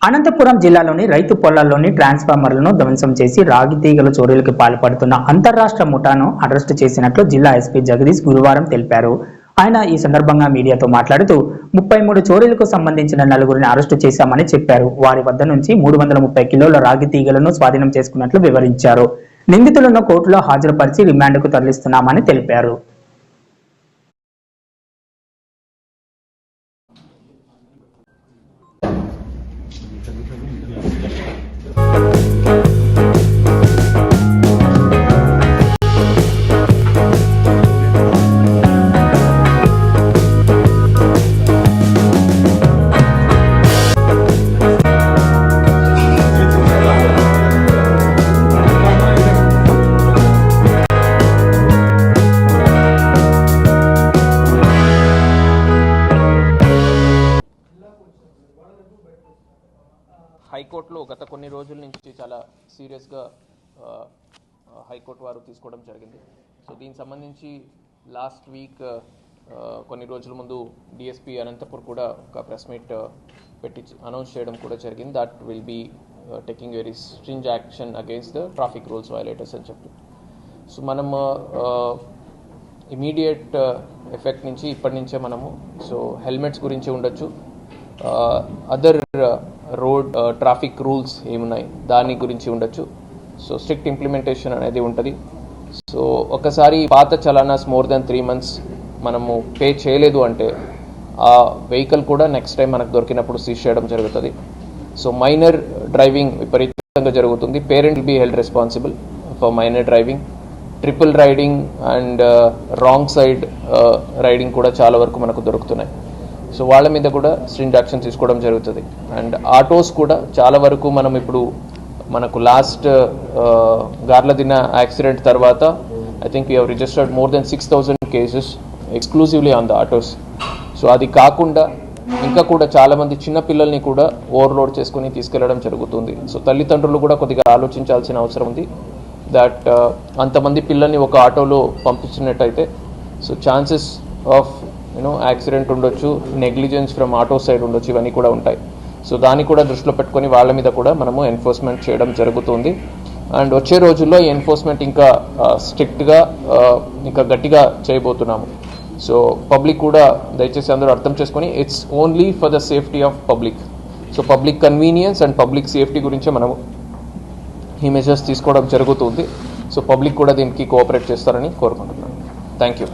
అనంతపురం జిల్లాలోని రైతు పొలాల్లోని ట్రాన్స్ఫార్మర్లను ధ్వంసం చేసి రాగి తీగల చోరీలకు పాల్పడుతున్న అంతర్రాష్ట్ర ముఠాను అరెస్టు చేసినట్లు జిల్లా ఎస్పీ జగదీష్ గురువారం తెలిపారు. ఆయన ఈ సందర్భంగా మీడియాతో మాట్లాడుతూ 33 చోరీలకు సంబంధించిన నలుగురిని అరెస్టు చేశామని చెప్పారు. వారి వద్ద నుంచి 330 కిలోల రాగి తీగలను స్వాధీనం చేసుకున్నట్లు వివరించారు. నిందితులను కోర్టులో హాజరుపరిచి రిమాండ్కు తరలిస్తున్నామని తెలిపారు. హైకోర్టులో గత కొన్ని రోజుల నుంచి చాలా సీరియస్గా హైకోర్టు వారు తీసుకోవడం జరిగింది. సో దీనికి సంబంధించి లాస్ట్ వీక్ కొన్ని రోజుల ముందు డిఎస్పీ అనంతపూర్ కూడా ఒక ప్రెస్ మీట్ పెట్టి అనౌన్స్ చేయడం కూడా జరిగింది. That will be taking very stringent action against the traffic rules violators అని చెప్పి. సో మనం ఇమీడియట్ ఎఫెక్ట్ నుంచి ఇప్పటి నుంచే మనము హెల్మెట్స్ గురించి ఉండొచ్చు, అదర్ రోడ్ ట్రాఫిక్ రూల్స్ ఏమున్నాయి దాని గురించి ఉండొచ్చు. సో స్ట్రిక్ట్ ఇంప్లిమెంటేషన్ అనేది ఉంటుంది. సో ఒకసారి పాత చలానాస్ మోర్ దెన్ 3 months మనము పే చేయలేదు అంటే ఆ వెహికల్ కూడా నెక్స్ట్ టైం మనకు దొరికినప్పుడు సీజ్ చేయడం జరుగుతుంది. సో మైనర్ డ్రైవింగ్ విపరీతంగా జరుగుతుంది. Parent will be held responsible for minor driving. Triple riding and wrong side riding కూడా చాలా వరకు మనకు దొరుకుతున్నాయి. సో వాళ్ళ మీద కూడా స్ట్రింజ్ యాక్షన్ తీసుకోవడం జరుగుతుంది. అండ్ ఆటోస్ కూడా చాలా వరకు మనం ఇప్పుడు మనకు లాస్ట్ గార్లదిన యాక్సిడెంట్ తర్వాత I think we have registered more than 6,000 cases exclusively on the autos. So అది కాకుండా ఇంకా కూడా చాలామంది చిన్నపిల్లల్ని కూడా ఓవర్లోడ్ చేసుకుని తీసుకెళ్లడం జరుగుతుంది. సో తల్లిదండ్రులు కూడా కొద్దిగా ఆలోచించాల్సిన అవసరం ఉంది. దట్ అంతమంది పిల్లల్ని ఒక ఆటోలో పంపించినట్టయితే సో ఛాన్సెస్ ఆఫ్ యాక్సిడెంట్ ఉండొచ్చు, నెగ్లిజెన్స్ ఫ్రమ్ ఆటో సైడ్ ఉండొచ్చు, ఇవన్నీ కూడా ఉంటాయి. సో దాన్ని కూడా దృష్టిలో పెట్టుకొని వాళ్ళ మీద కూడా మనము ఎన్ఫోర్స్మెంట్ చేయడం జరుగుతుంది. అండ్ వచ్చే రోజుల్లో ఈ ఎన్ఫోర్స్మెంట్ ఇంకా స్ట్రిక్ట్గా ఇంకా గట్టిగా చేయబోతున్నాము. సో పబ్లిక్ కూడా దయచేసి అందరూ అర్థం చేసుకొని it's only for the safety of public. So public convenience and public safety గురించి మనము ఈ మెజర్స్ తీసుకోవడం జరుగుతుంది. సో పబ్లిక్ కూడా దీనికి కోఆపరేట్ చేస్తారని కోరుకుంటున్నాను. Thank you.